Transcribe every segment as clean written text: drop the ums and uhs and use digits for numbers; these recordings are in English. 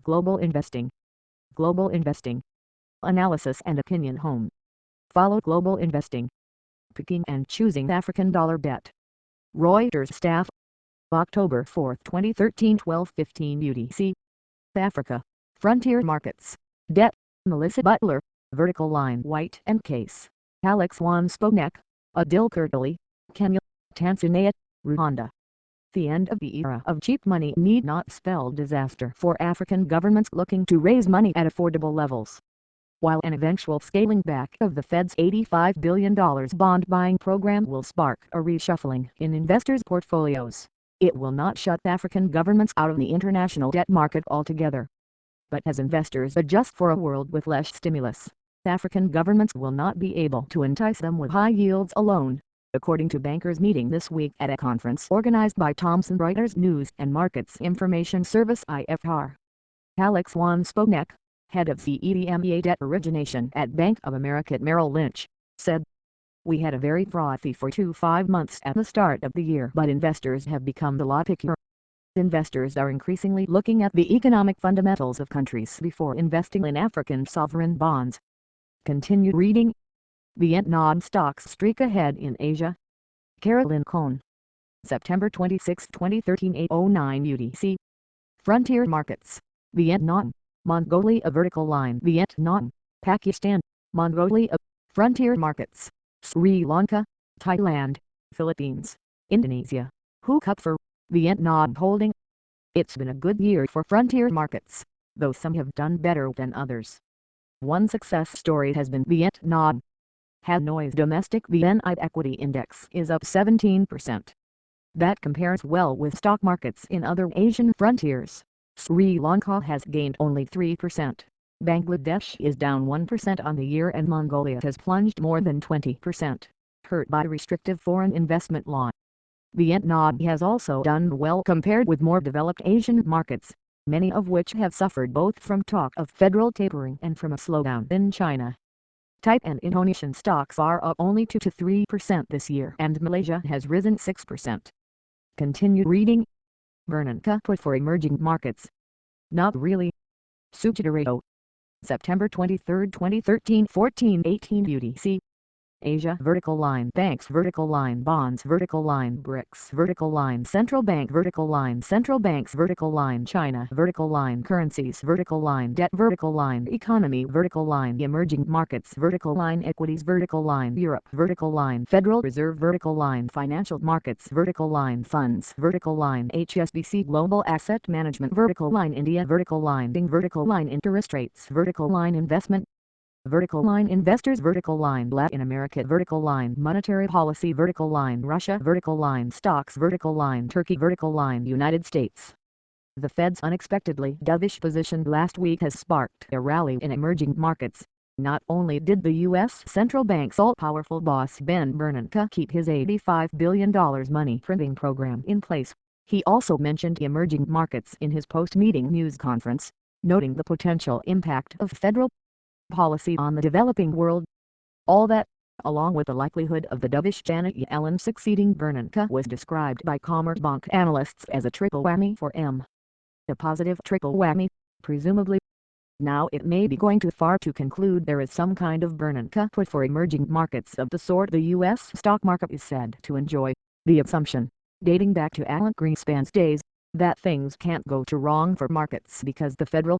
Global Investing. Global Investing. Analysis and Opinion Home. Follow Global Investing. Picking and choosing African dollar debt. Reuters staff. October 4, 2013 12:15 UTC. Africa. Frontier Markets. Debt. Melissa Butler. Vertical Line White and Case. Alex Wansponek. Adil Kurtali. Kenya. Tanzania. Rwanda. The end of the era of cheap money need not spell disaster for African governments looking to raise money at affordable levels. While an eventual scaling back of the Fed's $85 billion bond buying program will spark a reshuffling in investors' portfolios, it will not shut African governments out of the international debt market altogether. But as investors adjust for a world with less stimulus, African governments will not be able to entice them with high yields alone, according to bankers meeting this week at a conference organized by Thomson Reuters News and Markets Information Service IFR. Alex Wansponek, head of CEDMEA debt origination at Bank of America Merrill Lynch, said, "We had a very frothy 4 to 5 months at the start of the year, but investors have become a lot pickier. Investors are increasingly looking at the economic fundamentals of countries before investing in African sovereign bonds." Continue reading. Vietnam stocks streak ahead in Asia. Carolyn Cohn. September 26, 2013 8:09 UTC. Frontier Markets. Vietnam. Mongolia Vertical Line Vietnam. Pakistan. Mongolia. Frontier Markets. Sri Lanka. Thailand. Philippines. Indonesia. Hookup for Vietnam Holding. It's been a good year for frontier markets, though some have done better than others. One success story has been Vietnam. Hanoi's domestic VNI equity index is up 17%. That compares well with stock markets in other Asian frontiers. Sri Lanka has gained only 3%. Bangladesh is down 1% on the year and Mongolia has plunged more than 20%, hurt by restrictive foreign investment law. Vietnam has also done well compared with more developed Asian markets, many of which have suffered both from talk of federal tapering and from a slowdown in China. Thai and Indonesian stocks are up only 2 to 3% this year and Malaysia has risen 6%. Continue reading. Bernanke put for emerging markets. Not really. Suchidorito. September 23, 2013 14:18 UTC. Asia Vertical Line Banks Vertical Line Bonds Vertical Line BRICS Vertical Line Central Bank Vertical Line Central Banks Vertical Line China Vertical Line Currencies Vertical Line Debt Vertical Line Economy Vertical Line Emerging Markets Vertical Line Equities Vertical Line Europe Vertical Line Federal Reserve Vertical Line Financial Markets Vertical Line Funds Vertical Line HSBC Global Asset Management Vertical Line India Vertical Line Ding Vertical Line Interest Rates Vertical Line Investment Vertical Line Investors Vertical Line Latin America Vertical Line Monetary Policy Vertical Line Russia Vertical Line Stocks Vertical Line Turkey Vertical Line United States. The Fed's unexpectedly dovish position last week has sparked a rally in emerging markets. Not only did the U.S. Central Bank's all-powerful boss Ben Bernanke keep his $85 billion money printing program in place, he also mentioned emerging markets in his post-meeting news conference, noting the potential impact of federal policy on the developing world. All that, along with the likelihood of the dovish Janet Yellen succeeding Bernanke, was described by Commerzbank analysts as a triple whammy for M. A positive triple whammy, presumably. Now it may be going too far to conclude there is some kind of Bernanke put for emerging markets of the sort the U.S. stock market is said to enjoy, the assumption, dating back to Alan Greenspan's days, that things can't go too wrong for markets because the federal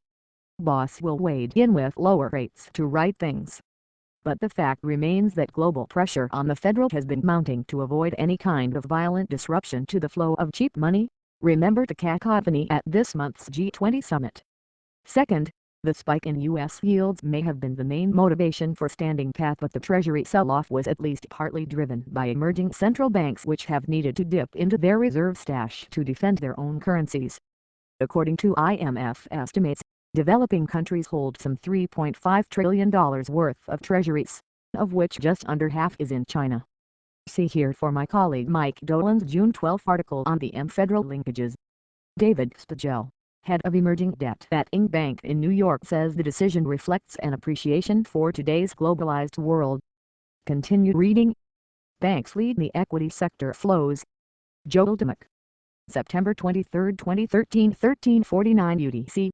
boss will wade in with lower rates to right things. But the fact remains that global pressure on the Federal has been mounting to avoid any kind of violent disruption to the flow of cheap money. Remember the cacophony at this month's G20 summit. Second, the spike in U.S. yields may have been the main motivation for standing pat, but the Treasury sell-off was at least partly driven by emerging central banks which have needed to dip into their reserve stash to defend their own currencies. According to IMF estimates, developing countries hold some $3.5 trillion worth of treasuries, of which just under half is in China. See here for my colleague Mike Dolan's June 12 article on the M-Federal linkages. David Spagel, head of emerging debt at Ing Bank in New York, says the decision reflects an appreciation for today's globalized world. Continue reading. Banks lead the equity sector flows. Joel Dimmock. September 23, 2013 13:49 UTC.